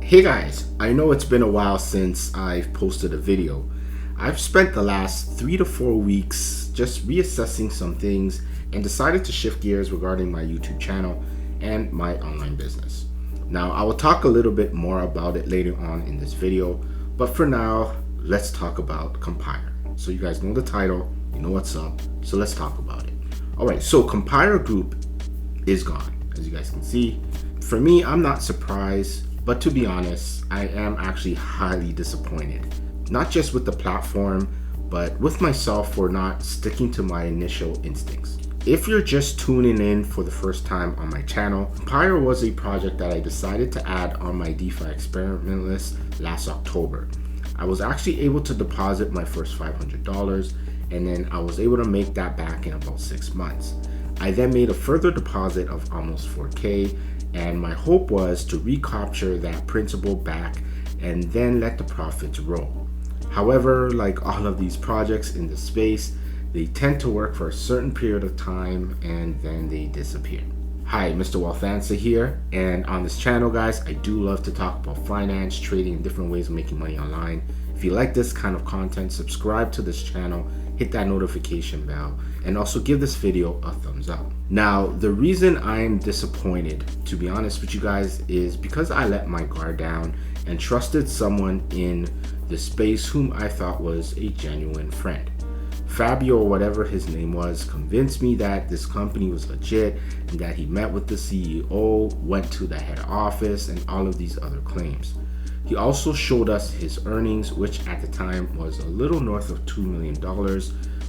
Hey guys, I know it's been a while since I've posted a video. I've spent the last 3 to 4 weeks just reassessing some things and decided to shift gears regarding my YouTube channel and my online business. Now, I will talk a little bit more about it later on in this video, but for now, let's talk about Compire. So you guys know the title, you know what's up, so let's talk about it. Alright, so Compire Group is gone, as you guys can see. For me, I'm not surprised. But to be honest, I am actually highly disappointed. Not just with the platform, but with myself for not sticking to my initial instincts. If you're just tuning in for the first time on my channel, Compire was a project that I decided to add on my DeFi experiment list last October. I was actually able to deposit my first $500, and then I was able to make that back in about 6 months. I then made a further deposit of almost 4K, and my hope was to recapture that principal back and then let the profits roll. However, like all of these projects in the space, they tend to work for a certain period of time and then they disappear. Hi, Mr. Wealthansa here, and on this channel, guys, I do love to talk about finance, trading, and different ways of making money online. If you like this kind of content, subscribe to this channel, hit that notification bell, and also give this video a thumbs up. Now, the reason I'm disappointed, to be honest with you guys, is because I let my guard down and trusted someone in the space whom I thought was a genuine friend. Fabio, or whatever his name was, convinced me that this company was legit and that he met with the CEO, went to the head office, and all of these other claims. He also showed us his earnings, which at the time was a little north of $2 million,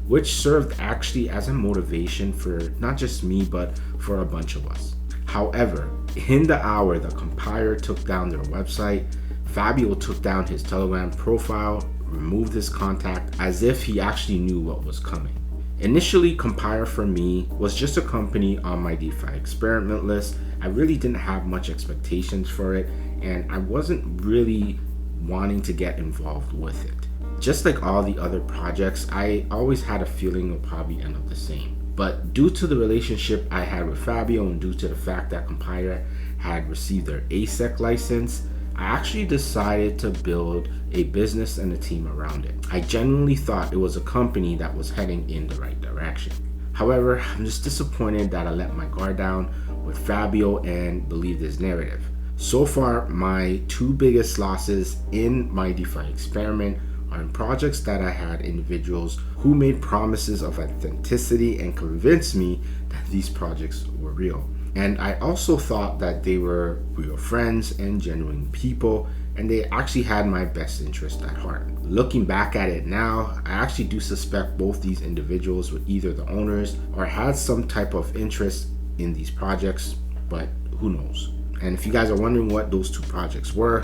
which served actually as a motivation for not just me, but for a bunch of us. However, in the hour that Compire took down their website, Fabio took down his Telegram profile, removed his contact as if he actually knew what was coming. Initially, Compire for me was just a company on my DeFi experiment list. I really didn't have much expectations for it, and I wasn't really wanting to get involved with it. Just like all the other projects, I always had a feeling it'll probably end up the same. But due to the relationship I had with Fabio and due to the fact that Compire had received their ASIC license, I actually decided to build a business and a team around it. I genuinely thought it was a company that was heading in the right direction. However, I'm just disappointed that I let my guard down with Fabio and believed his narrative. So far, my two biggest losses in my DeFi experiment are in projects that I had individuals who made promises of authenticity and convinced me that these projects were real. And I also thought that they were real friends and genuine people, and they actually had my best interest at heart. Looking back at it now, I actually do suspect both these individuals were either the owners or had some type of interest in these projects, but who knows? And if you guys are wondering what those two projects were,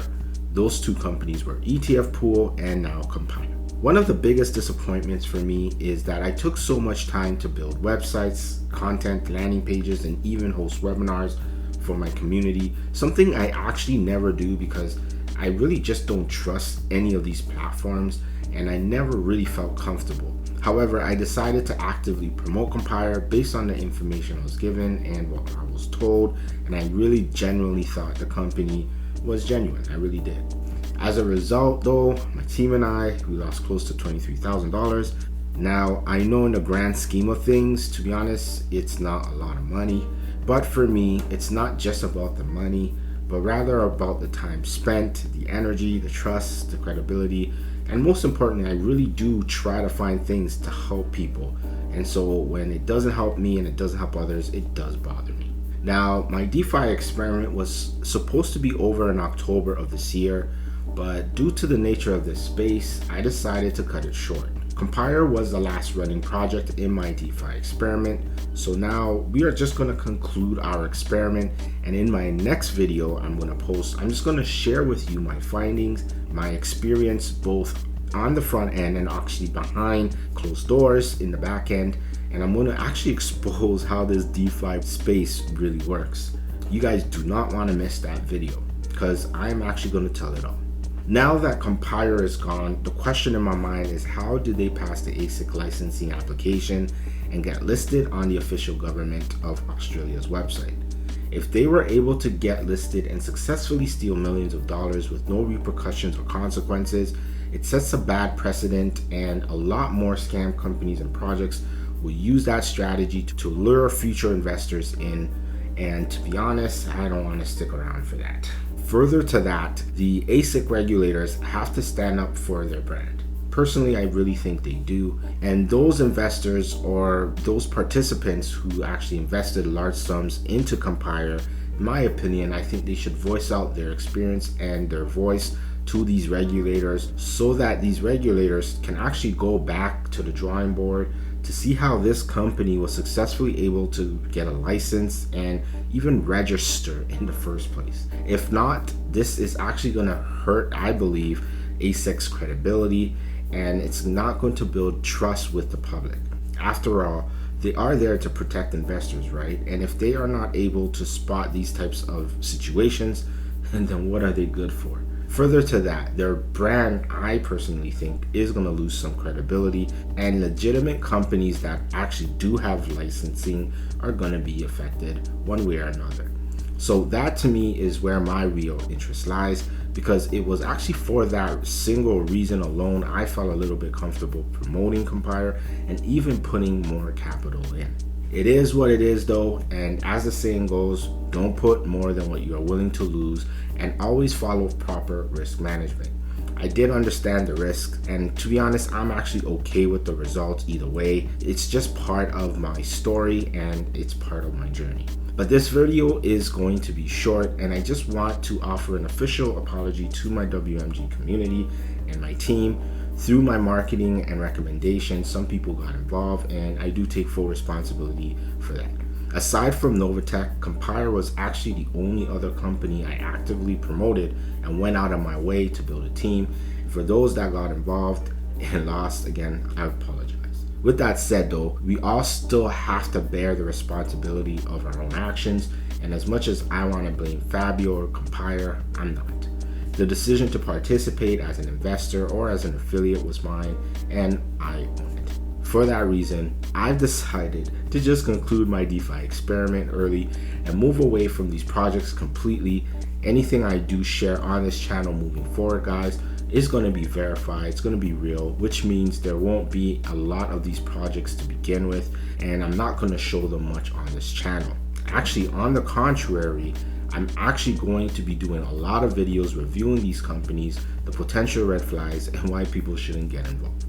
those two companies were ETF Pool and now Compire. One of the biggest disappointments for me is that I took so much time to build websites, content, landing pages, and even host webinars for my community, something I actually never do because I really just don't trust any of these platforms and I never really felt comfortable. However, I decided to actively promote Compire based on the information I was given and what I was told, and I really genuinely thought the company was genuine. I really did. As a result, though, my team and I, we lost close to $23,000. Now, I know in the grand scheme of things, to be honest, it's not a lot of money, but for me, it's not just about the money, but rather about the time spent, the energy, the trust, the credibility, and most importantly, I really do try to find things to help people. And so when it doesn't help me and it doesn't help others, it does bother me. Now, my DeFi experiment was supposed to be over in October of this year, but due to the nature of this space, I decided to cut it short. Compire was the last running project in my DeFi experiment, so now we are just going to conclude our experiment, and in my next video I'm just going to share with you my findings, my experience both on the front end and actually behind closed doors in the back end, and I'm going to actually expose how this DeFi space really works. You guys do not want to miss that video because I'm actually going to tell it all. Now that Compire is gone, the question in my mind is how did they pass the ASIC licensing application and get listed on the official government of Australia's website? If they were able to get listed and successfully steal millions of dollars with no repercussions or consequences, it sets a bad precedent, and a lot more scam companies and projects will use that strategy to lure future investors in. And to be honest, I don't want to stick around for that. Further to that, the ASIC regulators have to stand up for their brand. Personally, I really think they do. And those investors or those participants who actually invested large sums into Compire, in my opinion, I think they should voice out their experience and their voice to these regulators so that these regulators can actually go back to the drawing board to see how this company was successfully able to get a license and even register in the first place. If not, this is actually going to hurt, I believe, ASIC's credibility, and it's not going to build trust with the public. After all, they are there to protect investors, right? And if they are not able to spot these types of situations, then what are they good for? Further to that, their brand, I personally think, is going to lose some credibility, and legitimate companies that actually do have licensing are going to be affected one way or another. So that to me is where my real interest lies, because it was actually for that single reason alone I felt a little bit comfortable promoting Compire and even putting more capital in. It is what it is though, and as the saying goes, don't put more than what you are willing to lose, and always follow proper risk management. I did understand the risk, and to be honest, I'm actually okay with the results either way. It's just part of my story and it's part of my journey. But this video is going to be short, and I just want to offer an official apology to my WMG community and my team. Through my marketing and recommendations, some people got involved, and I do take full responsibility for that. Aside from Novatech, Compire was actually the only other company I actively promoted and went out of my way to build a team. For those that got involved and lost, again, I apologize. With that said though, we all still have to bear the responsibility of our own actions, and as much as I want to blame Fabio or Compire, I'm not. The decision to participate as an investor or as an affiliate was mine, and I own it. For that reason, I've decided to just conclude my DeFi experiment early and move away from these projects completely. Anything I do share on this channel moving forward, guys, is going to be verified, it's going to be real, which means there won't be a lot of these projects to begin with, and I'm not going to show them much on this channel. Actually, on the contrary, I'm actually going to be doing a lot of videos reviewing these companies, the potential red flags, and why people shouldn't get involved.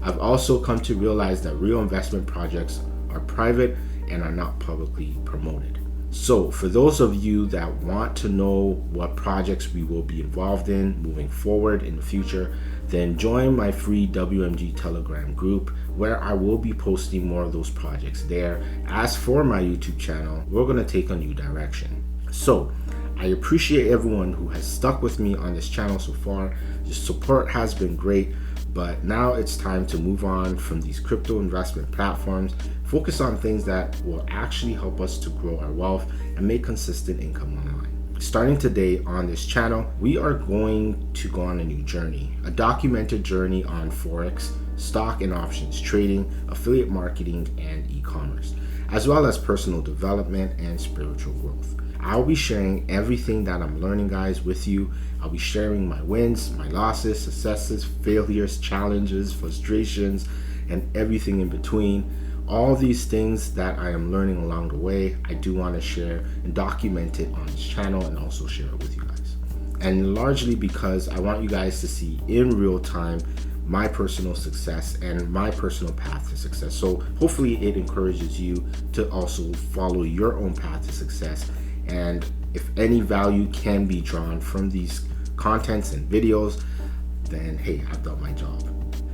I've also come to realize that real investment projects are private and are not publicly promoted. So for those of you that want to know what projects we will be involved in moving forward in the future, then join my free WMG Telegram group, where I will be posting more of those projects there. As for my YouTube channel, we're going to take a new direction. So I appreciate everyone who has stuck with me on this channel so far. Your support has been great, but now it's time to move on from these crypto investment platforms, focus on things that will actually help us to grow our wealth and make consistent income online. Starting today on this channel, we are going to go on a new journey, a documented journey on Forex, stock and options trading, affiliate marketing, and e-commerce, as well as personal development and spiritual growth. I'll be sharing everything that I'm learning, guys, with you. I'll be sharing my wins, my losses, successes, failures, challenges, frustrations, and everything in between. All these things that I am learning along the way, I do want to share and document it on this channel and also share it with you guys. And largely because I want you guys to see in real time my personal success and my personal path to success. So hopefully it encourages you to also follow your own path to success. And if any value can be drawn from these contents and videos, then hey, I've done my job.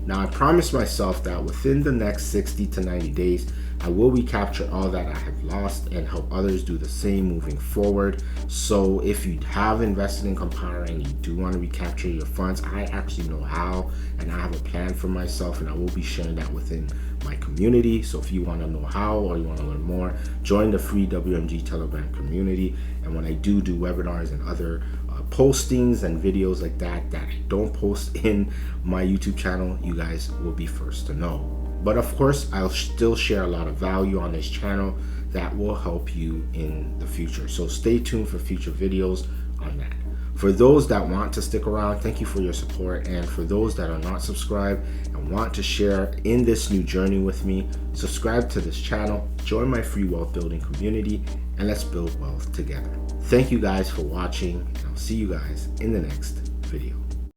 Now I promised myself that within the next 60 to 90 days, I will recapture all that I have lost and help others do the same moving forward. So if you have invested in Compire and you do want to recapture your funds, I actually know how, and I have a plan for myself, and I will be sharing that within my community. So if you want to know how or you want to learn more, join the free WMG Telegram community. And when I do webinars and other postings and videos like that I don't post in my YouTube channel, you guys will be first to know. But of course, I'll still share a lot of value on this channel that will help you in the future. So stay tuned for future videos on that. For those that want to stick around, thank you for your support. And for those that are not subscribed and want to share in this new journey with me, subscribe to this channel, join my free wealth building community, and let's build wealth together. Thank you guys for watching, and I'll see you guys in the next video.